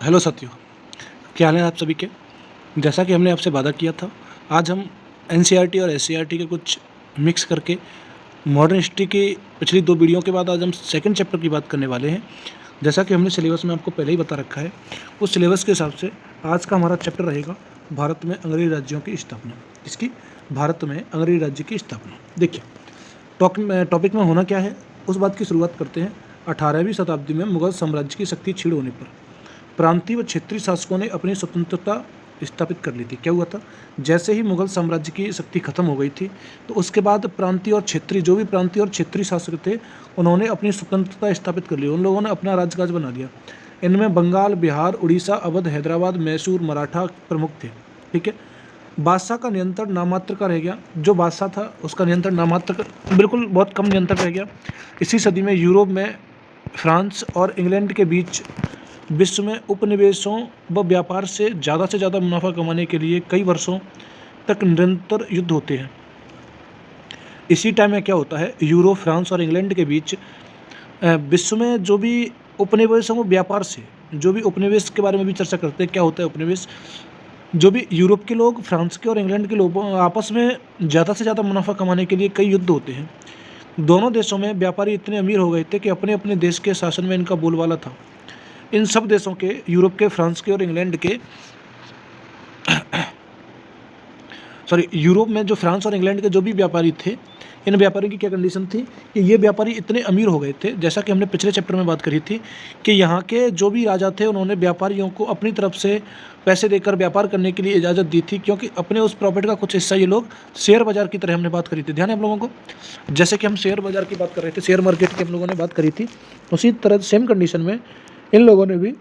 Hello साथियों, क्या हाल है आप सभी के। जैसा कि हमने आपसे वादा किया था, आज हम एनसीईआरटी और एससीईआरटी के कुछ मिक्स करके मॉडर्न हिस्ट्री की पिछली 2 वीडियो के बाद आज हम सेकंड चैप्टर की बात करने वाले हैं। जैसा कि हमने सिलेबस में आपको पहले ही बता रखा है, उस सिलेबस के हिसाब से आज का हमारा चैप्टर रहेगा भारत में अंग्रेजी राज्यों की स्थापना। इसकी भारत में अंग्रेजी राज्य की स्थापना। देखिए, टॉपिक में होना क्या है, उस बात की शुरुआत करते हैं। 18वीं शताब्दी में मुगल साम्राज्य की शक्ति क्षीण होने पर प्रांतीय व क्षेत्रीय शासकों ने अपनी स्वतंत्रता स्थापित कर ली थी। क्या हुआ था, जैसे ही मुगल साम्राज्य की शक्ति खत्म हो गई थी, तो उसके बाद प्रांतीय और क्षेत्रीय प्रांतीय और क्षेत्रीय शासक थे, उन्होंने अपनी स्वतंत्रता स्थापित कर ली। उन लोगों ने अपना राज्यकाज बना लिया। इनमें बंगाल, बिहार, उड़ीसा, अवध, हैदराबाद, मैसूर, मराठा प्रमुख थे। ठीक है, बादशाह का नियंत्रण नामात्र का रह गया। जो बादशाह था उसका नियंत्रण नामात्र का, बिल्कुल बहुत कम नियंत्रण रह गया। इसी सदी में यूरोप में फ्रांस और इंग्लैंड के बीच विश्व में उपनिवेशों व व्यापार से ज़्यादा मुनाफा कमाने के लिए कई वर्षों तक निरंतर युद्ध होते हैं। इसी टाइम में क्या होता है, यूरोप, फ्रांस और इंग्लैंड के बीच विश्व में जो भी उपनिवेशों व व्यापार से, जो भी उपनिवेश के बारे में भी चर्चा करते हैं। क्या होता है उपनिवेश, जो भी यूरोप के लोग, फ्रांस के और इंग्लैंड के लोगों आपस में ज़्यादा से ज़्यादा मुनाफा कमाने के लिए कई युद्ध होते हैं। दोनों देशों में व्यापारी इतने अमीर हो गए थे कि अपने अपने देश के शासन में इनका बोलबाला था। इन सब देशों के, यूरोप के, फ्रांस के और इंग्लैंड के यूरोप में जो फ्रांस और इंग्लैंड के जो भी व्यापारी थे, इन व्यापारियों की क्या कंडीशन थी कि ये व्यापारी इतने अमीर हो गए थे, जैसा कि हमने पिछले चैप्टर में बात करी थी कि यहाँ के जो भी राजा थे उन्होंने व्यापारियों को अपनी तरफ से पैसे देकर व्यापार करने के लिए इजाज़त दी थी, क्योंकि अपने उस प्रॉफिट का कुछ हिस्सा ये लोग शेयर बाजार की तरह हमने बात करी थी। ध्यान है आप लोगों को, जैसे कि हम शेयर बाजार की बात कर रहे थे, शेयर मार्केट की हम लोगों ने बात करी थी, उसी तरह सेम कंडीशन में इन लोगों ने भी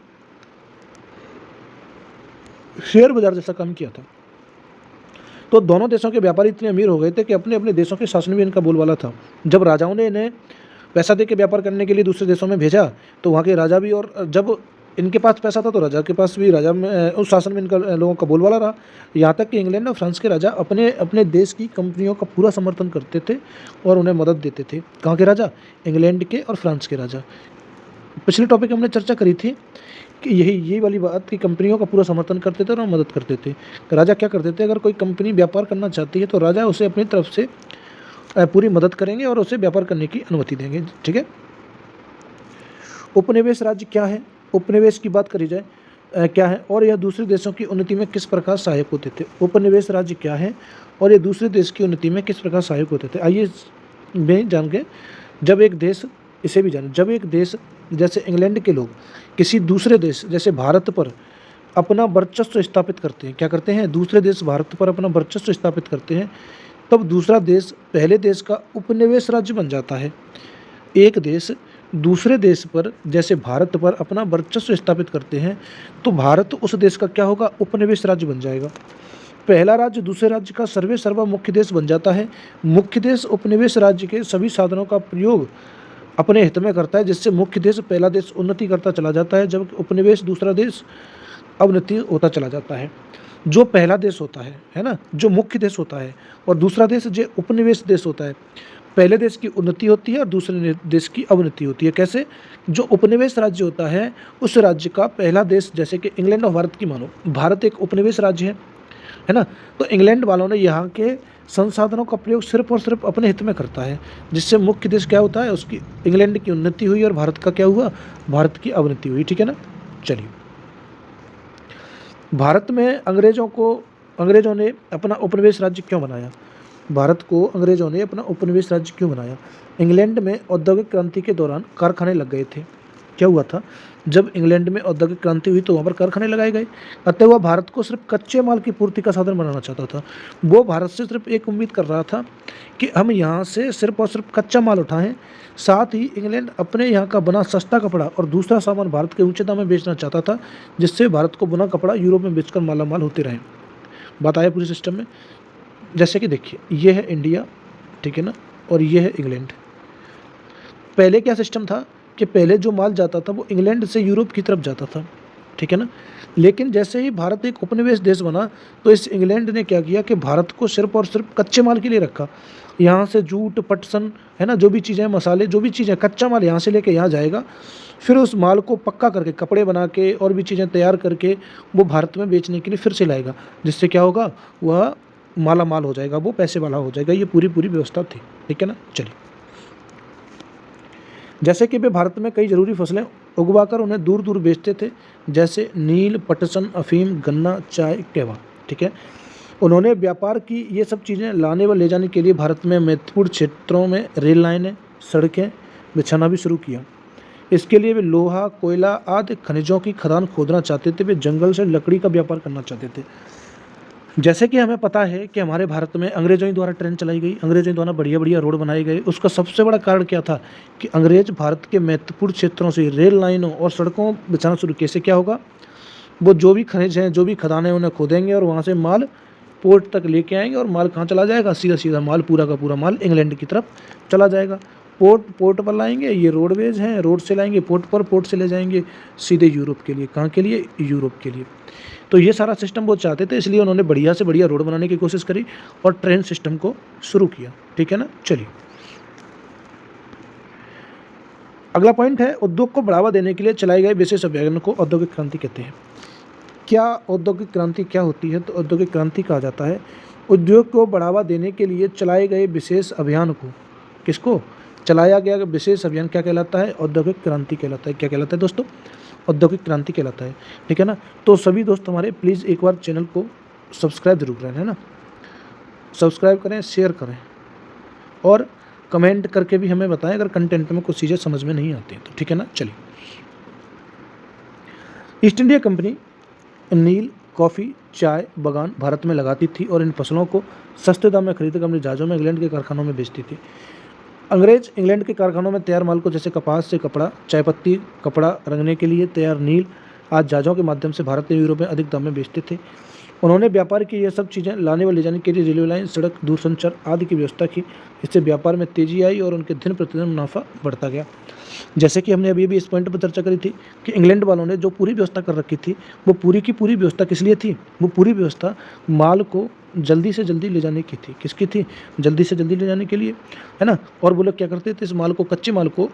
शेयर बाजार जैसा काम किया था। तो दोनों देशों के व्यापारी इतने अमीर हो गए थे कि अपने अपने देशों के शासन में इनका बोलबाला था। जब राजाओं ने इन्हें पैसा दे के व्यापार करने के लिए दूसरे देशों में भेजा, तो वहाँ के राजा भी, और जब इनके पास पैसा था तो राजा के पास भी, राजा में उस शासन में इनका लोगों का बोलबाला रहा। यहाँ तक कि इंग्लैंड और फ्रांस के राजा अपने अपने देश की कंपनियों का पूरा समर्थन करते थे और उन्हें मदद देते थे। कहाँ के राजा, इंग्लैंड के और फ्रांस के राजा। पिछले टॉपिक में हमने चर्चा करी थी कि यही वाली बात कि कंपनियों का पूरा समर्थन करते थे और मदद करते थे। राजा क्या करते थे, अगर कोई कंपनी व्यापार करना चाहती है तो राजा उसे अपनी तरफ से पूरी मदद करेंगे और उसे व्यापार करने की अनुमति देंगे। ठीक है, उपनिवेश राज्य क्या है, उपनिवेश की बात करी जाए क्या है, और यह दूसरे देशों की उन्नति में किस प्रकार सहायक होते थे। उपनिवेश राज्य क्या है और ये दूसरे देश की उन्नति में किस प्रकार सहायक होते थे, आइए में जान के। जब एक देश, इसे भी जाने, जब एक देश जैसे इंग्लैंड के लोग किसी दूसरे देश जैसे भारत पर अपना वर्चस्व स्थापित करते हैं, क्या करते हैं, दूसरे देश भारत पर अपना वर्चस्व स्थापित करते हैं, तब दूसरा देश पहले देश का उपनिवेश राज्य बन जाता है। एक देश दूसरे देश पर, जैसे भारत पर अपना वर्चस्व स्थापित करते हैं, तो भारत उस देश का क्या होगा, उपनिवेश राज्य बन जाएगा। पहला राज्य दूसरे राज्य का सर्वे सर्वा मुख्य देश बन जाता है। मुख्य देश उपनिवेश राज्य के सभी साधनों का प्रयोग अपने हित में करता है, जिससे मुख्य देश, पहला देश उन्नति करता चला जाता है, जबकि उपनिवेश दूसरा देश अवनति होता चला जाता है। जो पहला देश होता है ना, जो मुख्य देश होता है, और दूसरा देश जो उपनिवेश देश होता है, पहले देश की उन्नति होती है और दूसरे देश की अवनति होती है। कैसे, जो उपनिवेश राज्य होता है उस राज्य का पहला देश, जैसे कि इंग्लैंड और भारत की मानो, भारत एक उपनिवेश राज्य है ना, तो इंग्लैंड वालों ने यहाँ के संसाधनों का प्रयोग सिर्फ और सिर्फ अपने हित में करता है, जिससे मुख्य देश क्या होता है, उसकी, इंग्लैंड की उन्नति हुई और भारत का क्या हुआ, भारत की अवनति हुई। ठीक है ना। चलिए, भारत में अंग्रेजों ने अपना उपनिवेश राज्य क्यों बनाया, भारत को अंग्रेजों ने अपना उपनिवेश राज्य क्यों बनाया। इंग्लैंड में औद्योगिक क्रांति के दौरान कारखाने लग गए थे। क्या हुआ था, जब इंग्लैंड में औद्योगिक क्रांति हुई तो वहाँ पर कारखाने लगाए गए, अतः वह भारत को सिर्फ कच्चे माल की पूर्ति का साधन बनाना चाहता था। वो भारत से सिर्फ एक उम्मीद कर रहा था कि हम यहाँ से सिर्फ और सिर्फ कच्चा माल उठाएं, साथ ही इंग्लैंड अपने यहाँ का बना सस्ता कपड़ा और दूसरा सामान भारत के ऊंचे दाम में बेचना चाहता था, जिससे भारत को बुना कपड़ा यूरोप में बेचकर मालामाल होते रहे। बात आया पूरे सिस्टम में। जैसे कि देखिए, ये है इंडिया, ठीक है ना, और ये है इंग्लैंड। पहले क्या सिस्टम था कि पहले जो माल जाता था वो इंग्लैंड से यूरोप की तरफ जाता था, ठीक है ना, लेकिन जैसे ही भारत एक उपनिवेश देश बना तो इस इंग्लैंड ने क्या किया कि भारत को सिर्फ और सिर्फ कच्चे माल के लिए रखा। यहाँ से जूट, पटसन, है ना, जो भी चीज़ें मसाले, जो भी चीज़ें कच्चा माल यहाँ से लेके यहाँ जाएगा, फिर उस माल को पक्का करके कपड़े बना के और भी चीज़ें तैयार करके वो भारत में बेचने के लिए फिर से लाएगा, जिससे क्या होगा, वह माला माल हो जाएगा, वो पैसे वाला हो जाएगा। ये पूरी व्यवस्था थी, ठीक है ना। चलिए, जैसे कि वे भारत में कई ज़रूरी फसलें उगवाकर उन्हें दूर दूर बेचते थे, जैसे नील, पटसन, अफीम, गन्ना, चाय, कहवा, ठीक है। उन्होंने व्यापार की ये सब चीज़ें लाने व ले जाने के लिए भारत में महत्वपूर्ण क्षेत्रों में रेल लाइनें, सड़कें बिछाना भी शुरू किया। इसके लिए वे लोहा, कोयला आदि खनिजों की खदान खोदना चाहते थे। वे जंगल से लकड़ी का व्यापार करना चाहते थे। जैसे कि हमें पता है कि हमारे भारत में अंग्रेजों ही द्वारा ट्रेन चलाई गई, अंग्रेजों द्वारा बढ़िया बढ़िया रोड बनाए गए। उसका सबसे बड़ा कारण क्या था कि अंग्रेज भारत के महत्वपूर्ण क्षेत्रों से रेल लाइनों और सड़कों बिछाना शुरू किए। इससे क्या होगा, वो जो भी खनिज हैं, जो भी खदानें, उन्हें खोदेंगे और वहाँ से माल पोर्ट तक लेके आएंगे और माल कहाँ चला जाएगा, सीधा सीधा माल, पूरा का पूरा माल इंग्लैंड की तरफ चला जाएगा। पोर्ट पर लाएंगे, ये रोडवेज हैं, रोड से लाएंगे पोर्ट पर, पोर्ट से ले जाएंगे सीधे यूरोप के लिए। कहाँ के लिए, यूरोप के लिए। तो ये सारा सिस्टम वो चाहते थे, इसलिए उन्होंने बढ़िया से बढ़िया रोड बनाने की कोशिश करी और ट्रेन सिस्टम को शुरू किया, ठीक है ना। चलिए, अगला पॉइंट है, उद्योग को बढ़ावा देने के लिए चलाए गए विशेष अभियान को औद्योगिक क्रांति कहते हैं। क्या औद्योगिक क्रांति क्या होती है, तो औद्योगिक क्रांति कहा जाता है उद्योग को बढ़ावा देने के लिए चलाए गए विशेष अभियान को। किसको चलाया गया विशेष अभियान क्या कहलाता है, औद्योगिक क्रांति कहलाता है। क्या कहलाता है दोस्तों, औद्योगिक क्रांति कहलाता है, ठीक है ना। तो सभी दोस्त हमारे प्लीज़ एक बार चैनल को सब्सक्राइब जरूर करें, है ना, सब्सक्राइब करें, शेयर करें और कमेंट करके भी हमें बताएं अगर कंटेंट में कुछ चीज़ें समझ में नहीं आती हैं तो, ठीक है ना। चलिए, ईस्ट इंडिया कंपनी नील, कॉफ़ी, चाय बागान भारत में लगाती थी और इन फसलों को सस्ते दाम में खरीदकर अपने जहाज़ों में इंग्लैंड के कारखानों में बेचती थी। अंग्रेज इंग्लैंड के कारखानों में तैयार माल को, जैसे कपास से कपड़ा, चाय पत्ती, कपड़ा रंगने के लिए तैयार नील आज जहाज़ों के माध्यम से भारत और यूरोप में अधिक दाम में बेचते थे। उन्होंने व्यापार की ये सब चीज़ें लाने व ले जाने के लिए रेलवे लाइन, सड़क, दूरसंचार आदि की व्यवस्था की। इससे व्यापार में तेजी आई और उनके दिन प्रतिदिन मुनाफा बढ़ता गया। जैसे कि हमने अभी भी इस पॉइंट पर चर्चा करी थी कि इंग्लैंड वालों ने जो पूरी व्यवस्था कर रखी थी, वो पूरी की पूरी व्यवस्था किस लिए थी, वो पूरी व्यवस्था माल को जल्दी से जल्दी ले जाने की थी। किसकी थी, जल्दी से जल्दी ले जाने के लिए, है ना। और वो लोग क्या करते थे, इस माल को, कच्चे माल को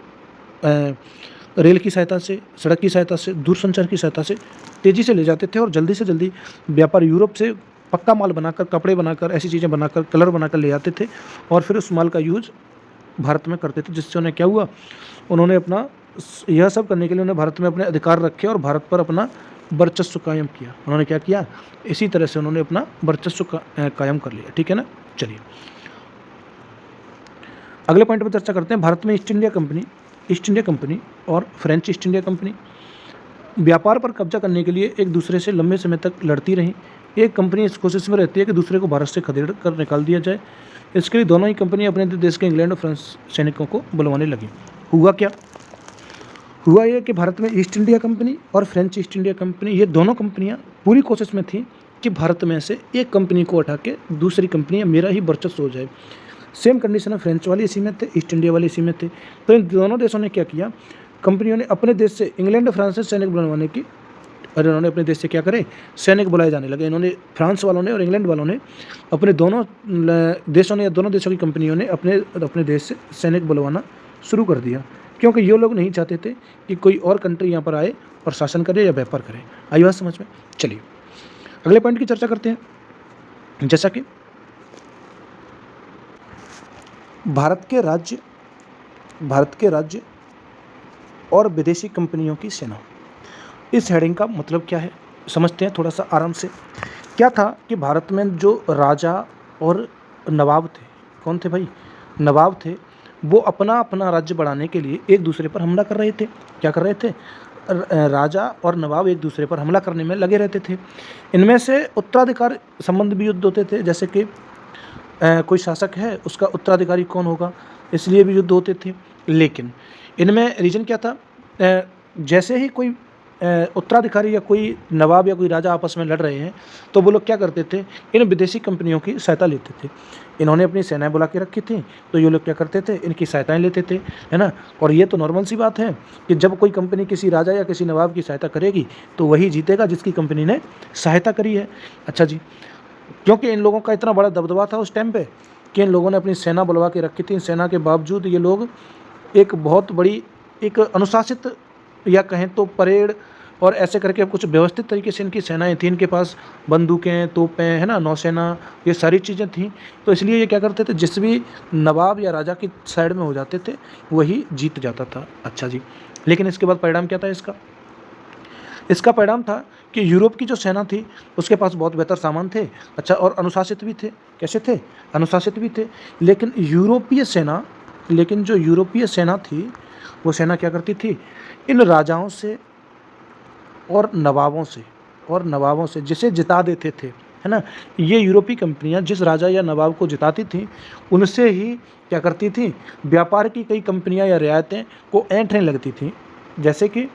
रेल की सहायता से, सड़क की सहायता से, दूरसंचार की सहायता से तेज़ी से ले जाते थे और जल्दी से जल्दी व्यापार यूरोप से पक्का माल बनाकर, कपड़े बनाकर, ऐसी चीज़ें बनाकर, कलर बनाकर ले आते थे और फिर उस माल का यूज भारत में करते थे। जिससे उन्हें क्या हुआ, उन्होंने अपना यह सब करने के लिए उन्हें भारत में अपने अधिकार रखे और भारत पर अपना वर्चस्व कायम किया। उन्होंने क्या किया, इसी तरह से उन्होंने अपना वर्चस्व कायम कर लिया, ठीक है ना। चलिए, अगले पॉइंट पर चर्चा करते हैं। भारत में ईस्ट इंडिया कंपनी और फ्रेंच ईस्ट इंडिया कंपनी व्यापार पर कब्जा करने के लिए एक दूसरे से लंबे समय तक लड़ती रहीं। एक कंपनी इस कोशिश में रहती है कि दूसरे को भारत से खदेड़ कर निकाल दिया जाए। इसके लिए दोनों ही कंपनियां अपने देश के इंग्लैंड और फ्रांस सैनिकों को बुलवाने लगी। हुआ क्या, हुआ ये कि भारत में ईस्ट इंडिया कंपनी और फ्रेंच ईस्ट इंडिया कंपनी, ये दोनों कंपनियां पूरी कोशिश में थी कि भारत में से एक कंपनी को हटा के दूसरी कंपनी मेरा ही वर्चस्व हो जाए। सेम कंडीशन में फ्रेंच वाले इसी में थे, ईस्ट इंडिया वाले इसी में थे। तो इन दोनों देशों ने क्या किया, कंपनियों ने अपने देश से इंग्लैंड फ्रांस से सैनिक बुलवाने की, और इन्होंने अपने देश से क्या करे, सैनिक बुलाए जाने लगे। इन्होंने, फ्रांस वालों ने और इंग्लैंड वालों ने, अपने दोनों देशों ने, दोनों देशों की कंपनियों ने अपने देश से सैनिक बुलवाना शुरू कर दिया, क्योंकि ये लोग नहीं चाहते थे कि कोई और कंट्री यहाँ पर आए और शासन करे या व्यापार करे। आई बात समझ में। चलिए, अगले पॉइंट की चर्चा करते हैं। जैसा कि भारत के राज्य और विदेशी कंपनियों की सेना, इस हेडिंग का मतलब क्या है समझते हैं थोड़ा सा आराम से। क्या था कि भारत में जो राजा और नवाब थे, कौन थे भाई, नवाब थे, वो अपना अपना राज्य बढ़ाने के लिए एक दूसरे पर हमला कर रहे थे। क्या कर रहे थे, राजा और नवाब एक दूसरे पर हमला करने में लगे रहते थे। इनमें से उत्तराधिकार संबंध भी युद्ध होते थे, जैसे कि कोई शासक है, उसका उत्तराधिकारी कौन होगा, इसलिए भी युद्ध होते थे। लेकिन इनमें रीजन क्या था, जैसे ही कोई उत्तराधिकारी या कोई नवाब या कोई राजा आपस में लड़ रहे हैं तो वो लोग क्या करते थे, इन विदेशी कंपनियों की सहायता लेते थे। इन्होंने अपनी सेनाएं बुला के रखी थी, तो ये लोग क्या करते थे, इनकी सहायताएं लेते थे, है ना। और ये तो नॉर्मल सी बात है कि जब कोई कंपनी किसी राजा या किसी नवाब की सहायता करेगी तो वही जीतेगा जिसकी कंपनी ने सहायता करी है। अच्छा जी, क्योंकि इन लोगों का इतना बड़ा दबदबा था उस टाइम पे कि इन लोगों ने अपनी सेना बुलवा के रखी थी। इन सेना के बावजूद ये लोग एक बहुत बड़ी एक अनुशासित या कहें तो परेड और ऐसे करके कुछ व्यवस्थित तरीके से इनकी सेनाएं थी। इनके पास बंदूकें, तोपें, है ना, नौसेना, ये सारी चीज़ें थी। तो इसलिए ये क्या करते थे, जिस भी नवाब या राजा की साइड में हो जाते थे वही जीत जाता था। अच्छा जी, लेकिन इसके बाद परिणाम क्या था इसका? इसका परिणाम था कि यूरोप की जो सेना थी उसके पास बहुत बेहतर सामान थे, अच्छा, और अनुशासित भी थे। कैसे थे? अनुशासित भी थे। लेकिन जो यूरोपीय सेना थी वो सेना क्या करती थी, इन राजाओं से और नवाबों से जिसे जिता देते थे, है ना, ये यूरोपीय कंपनियां जिस राजा या नवाब को जिताती थी उनसे ही क्या करती थी, व्यापार की कई कंपनियां या रियायतें को ऐंठने लगती थी। जैसे कि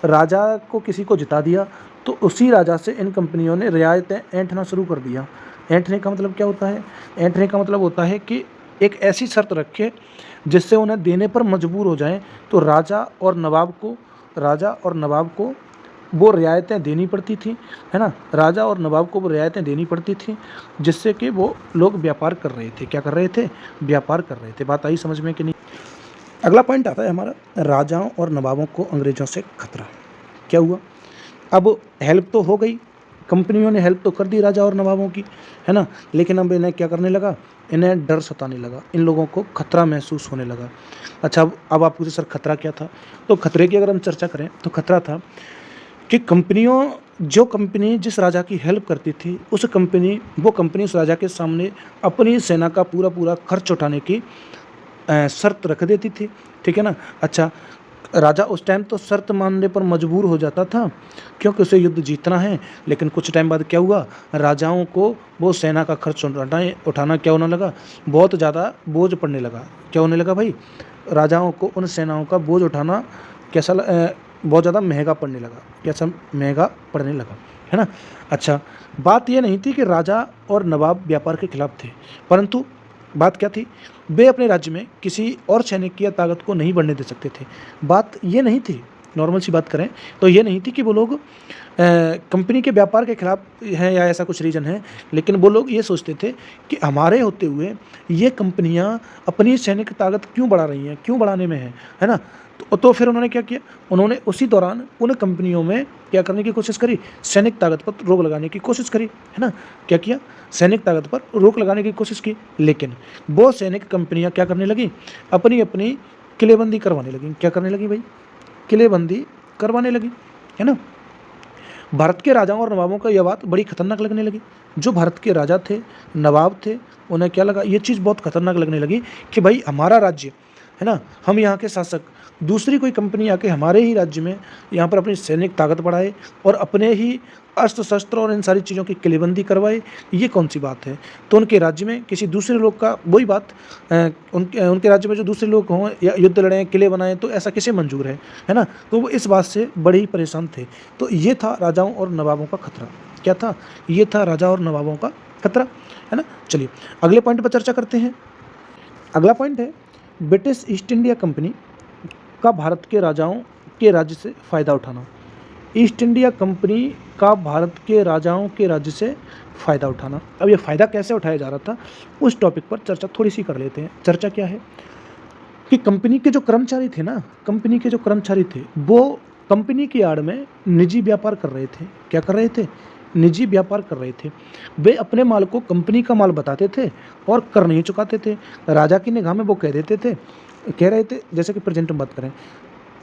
राजा को किसी को जिता दिया तो उसी राजा से इन कंपनियों ने रियायतें ऐंठना शुरू कर दिया। ऐंठने का मतलब क्या होता है? ऐंठने का मतलब होता है कि एक ऐसी शर्त रखे जिससे उन्हें देने पर मजबूर हो जाएं, तो राजा और नवाब को वो रियायतें देनी पड़ती थी, है ना, राजा और नवाब को वो रियायतें देनी पड़ती थी, जिससे कि वो लोग व्यापार कर रहे थे। क्या कर रहे थे? व्यापार कर रहे थे। बात आई समझ में कि नहीं? अगला पॉइंट आता है हमारा, राजाओं और नवाबों को अंग्रेजों से खतरा। क्या हुआ? अब हेल्प तो हो गई, कंपनियों ने हेल्प तो कर दी राजा और नवाबों की, है ना, लेकिन अब इन्हें क्या करने लगा, इन्हें डर सताने लगा, इन लोगों को खतरा महसूस होने लगा। अच्छा, अब आप पूछे सर खतरा क्या था? तो खतरे की अगर हम चर्चा करें तो खतरा था कि जो कंपनी जिस राजा की हेल्प करती थी वो कंपनी उस राजा के सामने अपनी सेना का पूरा खर्च उठाने की शर्त रख देती थी। ठीक है ना? अच्छा, राजा उस टाइम तो शर्त मानने पर मजबूर हो जाता था क्योंकि उसे युद्ध जीतना है, लेकिन कुछ टाइम बाद क्या हुआ, राजाओं को वो सेना का खर्च उठाना क्या होने लगा, बहुत ज़्यादा बोझ पड़ने लगा। क्या होने लगा भाई? राजाओं को उन सेनाओं का बोझ उठाना बहुत ज़्यादा महंगा पड़ने लगा, है ना। अच्छा, बात ये नहीं थी कि राजा और नवाब व्यापार के खिलाफ थे, परंतु बात क्या थी, वे अपने राज्य में किसी और सैनिक की या ताकत को नहीं बढ़ने दे सकते थे। बात ये नहीं थी, नॉर्मल सी बात करें तो ये नहीं थी कि वो लोग कंपनी के व्यापार के खिलाफ हैं या ऐसा कुछ रीज़न है, लेकिन वो लोग ये सोचते थे कि हमारे होते हुए ये कंपनियां अपनी सैनिक ताकत क्यों बढ़ा रही हैं, क्यों बढ़ाने में है ना। तो फिर उन्होंने क्या किया, उन्होंने उसी दौरान उन कंपनियों में क्या करने की कोशिश करी, सैनिक ताकत पर रोक लगाने की कोशिश करी, है ना। क्या किया? सैनिक ताकत पर रोक लगाने की कोशिश की, लेकिन वो सैनिक कंपनियां क्या करने लगी, अपनी अपनी किलेबंदी करवाने लगी। क्या करने लगी भाई? किलेबंदी करवाने लगी, है ना। भारत के राजाओं और नवाबों का यह बात बड़ी खतरनाक लगने लगी। जो भारत के राजा थे, नवाब थे, उन्हें क्या लगा, ये चीज़ बहुत खतरनाक लगने लगी कि भाई हमारा राज्य, है ना, हम यहाँ के शासक, दूसरी कोई कंपनी आके हमारे ही राज्य में यहाँ पर अपनी सैनिक ताकत बढ़ाए और अपने ही अस्त्र शस्त्र और इन सारी चीज़ों की किलेबंदी करवाए, ये कौन सी बात है। तो उनके राज्य में किसी दूसरे लोग का वही बात, उनके राज्य में जो दूसरे लोग हों या युद्ध लड़ें, किले बनाएं, तो ऐसा किसे मंजूर है ना। तो वो इस बात से बड़े ही परेशान थे। तो ये था राजाओं और नवाबों का खतरा। क्या था? ये था राजा और नवाबों का खतरा, है ना। चलिए अगले पॉइंट पर चर्चा करते हैं। अगला पॉइंट है ब्रिटिश ईस्ट इंडिया कंपनी का भारत के राजाओं के राज्य से फ़ायदा उठाना। ईस्ट इंडिया कंपनी का भारत के राजाओं के राज्य से फ़ायदा उठाना। अब ये फ़ायदा कैसे उठाया जा रहा था, उस टॉपिक पर चर्चा थोड़ी सी कर लेते हैं। चर्चा क्या है कि कंपनी के जो कर्मचारी थे वो कंपनी की आड़ में निजी व्यापार कर रहे थे। क्या कर रहे थे? निजी व्यापार कर रहे थे। वे अपने माल को कंपनी का माल बताते थे और कर नहीं चुकाते थे। राजा की निगाह में वो कह रहे थे, जैसे कि प्रेजेंट में बात करें,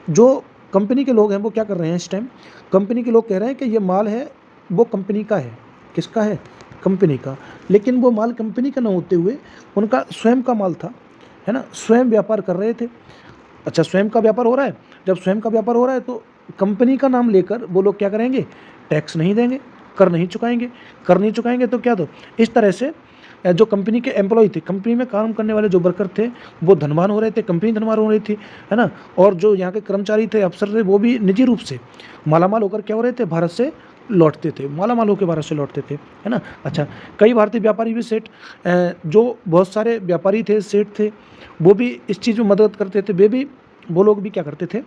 जो कंपनी के लोग हैं वो क्या कर रहे हैं इस टाइम, कंपनी के लोग कह रहे हैं कि ये माल है वो कंपनी का है। किसका है? कंपनी का। लेकिन वो माल कंपनी का न होते हुए उनका स्वयं का माल था, है ना, स्वयं व्यापार कर रहे थे। अच्छा, स्वयं का व्यापार हो रहा है, जब स्वयं का व्यापार हो रहा है तो कंपनी का नाम लेकर वो लोग क्या करेंगे, टैक्स नहीं देंगे, कर नहीं चुकाएंगे तो क्या, तो इस तरह से जो कंपनी के एम्प्लॉय थे, कंपनी में काम करने वाले जो वर्कर थे वो धनवान हो रहे थे, कंपनी धनवान हो रही थी, है ना। और जो यहाँ के कर्मचारी थे, अफसर थे, वो भी निजी रूप से मालामाल होकर क्या हो रहे थे, भारत से लौटते थे, मालामाल होकर भारत से लौटते थे, है ना। अच्छा, कई भारतीय व्यापारी भी सेठ, जो बहुत सारे व्यापारी थे, सेठ थे, वो भी इस चीज़ में मदद करते थे। वो लोग भी क्या करते थे,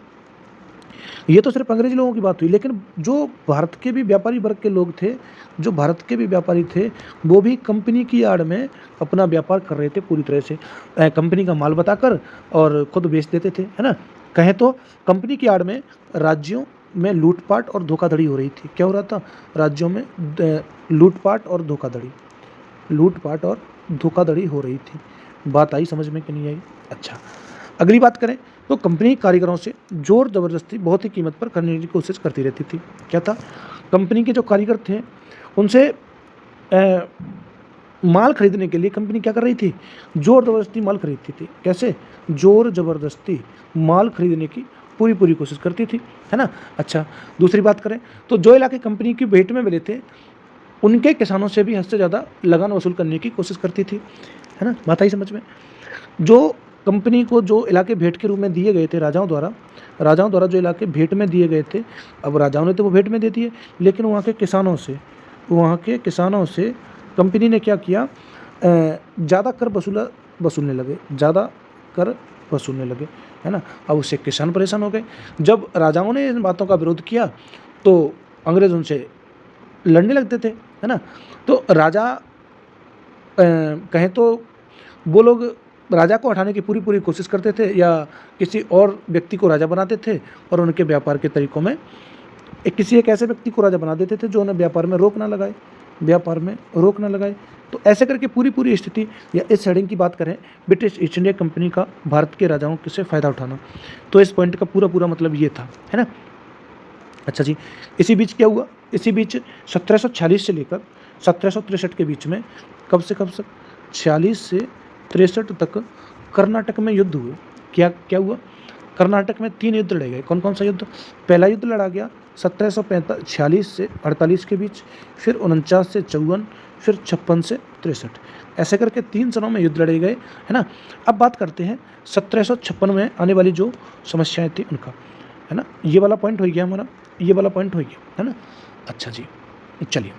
ये तो सिर्फ अंग्रेजी लोगों की बात हुई, लेकिन जो भारत के भी व्यापारी वर्ग के लोग थे, जो भारत के भी व्यापारी थे, वो भी कंपनी की आड़ में अपना व्यापार कर रहे थे पूरी तरह से, कंपनी का माल बताकर और खुद बेच देते थे, है ना। कहें तो कंपनी की आड़ में राज्यों में लूटपाट और धोखाधड़ी हो रही थी। क्या हो रहा था? राज्यों में लूटपाट और धोखाधड़ी हो रही थी। बात आई समझ में कि नहीं आई? अच्छा, अगली बात करें तो कंपनी कारीगरों से जोर जबरदस्ती बहुत ही कीमत पर करने की कोशिश करती रहती थी। क्या था? कंपनी के जो कारीगर थे उनसे माल खरीदने के लिए कंपनी क्या कर रही थी? जोर जबरदस्ती माल खरीदती थी। कैसे? जोर जबरदस्ती माल खरीदने की पूरी कोशिश करती थी, है ना। अच्छा, दूसरी बात करें तो जो इलाके कंपनी की भेंट में मिले थे उनके किसानों से भी हद से ज़्यादा लगान वसूल करने की कोशिश करती थी, है ना। बात आई समझ में? जो कंपनी को जो इलाके भेंट के रूप में दिए गए थे राजाओं द्वारा जो इलाके भेंट में दिए गए थे, अब राजाओं ने तो वो भेंट में दे दिए, लेकिन वहाँ के किसानों से कंपनी ने क्या किया? ज़्यादा कर वसूलने लगे, है ना। अब उससे किसान परेशान हो गए। जब राजाओं ने इन बातों का विरोध किया तो अंग्रेज उनसे लड़ने लगते थे, है ना। तो राजा कहें तो वो लोग राजा को हटाने की पूरी कोशिश करते थे या किसी और व्यक्ति को राजा बनाते थे और उनके व्यापार के तरीकों में किसी एक ऐसे व्यक्ति को राजा बना देते थे जो उन्हें व्यापार में रोक ना लगाए। तो ऐसे करके पूरी स्थिति या इस हेडिंग की बात करें, ब्रिटिश ईस्ट इंडिया कंपनी का भारत के राजाओं से फ़ायदा उठाना, तो इस पॉइंट का पूरा मतलब ये था, है ना। अच्छा जी, इसी बीच क्या हुआ? इसी बीच 1746 से लेकर 1763 के बीच में, कब से 46 से 63 तक कर्नाटक में युद्ध हुए। क्या हुआ? कर्नाटक में 3 युद्ध लड़े गए। कौन कौन सा युद्ध? पहला युद्ध लड़ा गया 1746 से 48 के बीच, फिर 49 से 54, फिर 56 से 63, ऐसे करके 3 सनों में युद्ध लड़े गए, है ना। अब बात करते हैं 1756 में आने वाली जो समस्याएं थी उनका, है ना। ये वाला पॉइंट हो गया हमारा, है ना। अच्छा जी, चलिए,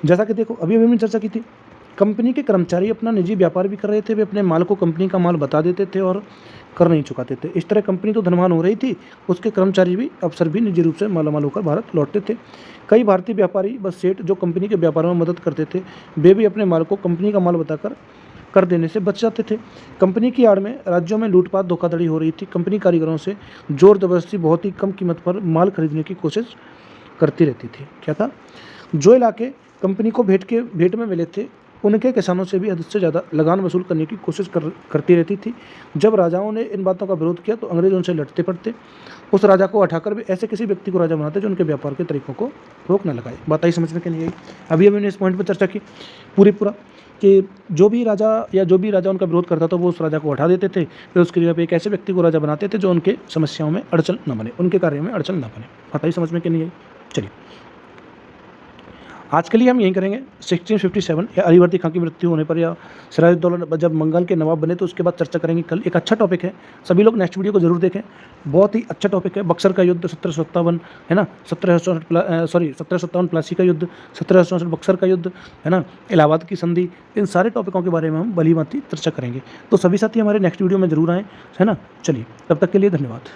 जैसा कि देखो अभी हमने चर्चा की थी, कंपनी के कर्मचारी अपना निजी व्यापार भी कर रहे थे, वे अपने माल को कंपनी का माल बता देते थे और कर नहीं चुकाते थे। इस तरह कंपनी तो धनवान हो रही थी, उसके कर्मचारी भी अफसर भी निजी रूप से मालामाल होकर भारत लौटते थे। कई भारतीय व्यापारी बस सेठ जो कंपनी के व्यापार में मदद करते थे, वे भी अपने माल को कंपनी का माल बताकर कर देने से बच जाते थे। कंपनी की आड़ में राज्यों में लूटपाट धोखाधड़ी हो रही थी। कंपनी कारीगरों से जोर जबरदस्ती बहुत ही कम कीमत पर माल खरीदने की कोशिश करती रहती थी। क्या था? जो इलाके कंपनी को भेंट में मिले थे उनके किसानों से भी हद से ज़्यादा लगान वसूल करने की कोशिश करती रहती थी। जब राजाओं ने इन बातों का विरोध किया तो अंग्रेज उनसे लड़ते पड़ते, उस राजा को हटाकर भी ऐसे किसी व्यक्ति को राजा बनाते जो उनके व्यापार के तरीकों को रोक न लगाए। बात आई समझ में कि नहीं आई? अभी हमने इस पॉइंट पर चर्चा की पूरा कि जो भी राजा उनका विरोध करता था वो उस राजा को हटा देते थे, फिर उसकी जगह पे एक ऐसे व्यक्ति को राजा बनाते थे जो उनके समस्याओं में अड़चन न बने, उनके कार्य में अड़चन न बने। बात आई समझ में कि नहीं आई? चलिए, आज के लिए हम यही करेंगे। 1657 या अलीवर्दी खां की मृत्यु होने पर या सिराजुद्दौला जब बंगाल के नवाब बने तो उसके बाद चर्चा करेंगे। कल एक अच्छा टॉपिक है, सभी लोग नेक्स्ट वीडियो को जरूर देखें, बहुत ही अच्छा टॉपिक है। बक्सर का युद्ध 1757, है ना, 1757 प्लासी का युद्ध, 1764 बक्सर का युद्ध, है ना, इलाहाबाद की संधि, इन सारे टॉपिकों के बारे में हम भली भांति चर्चा करेंगे। तो सभी साथी हमारे नेक्स्ट वीडियो में जरूर आएँ, है ना। चलिए, तब तक के लिए धन्यवाद।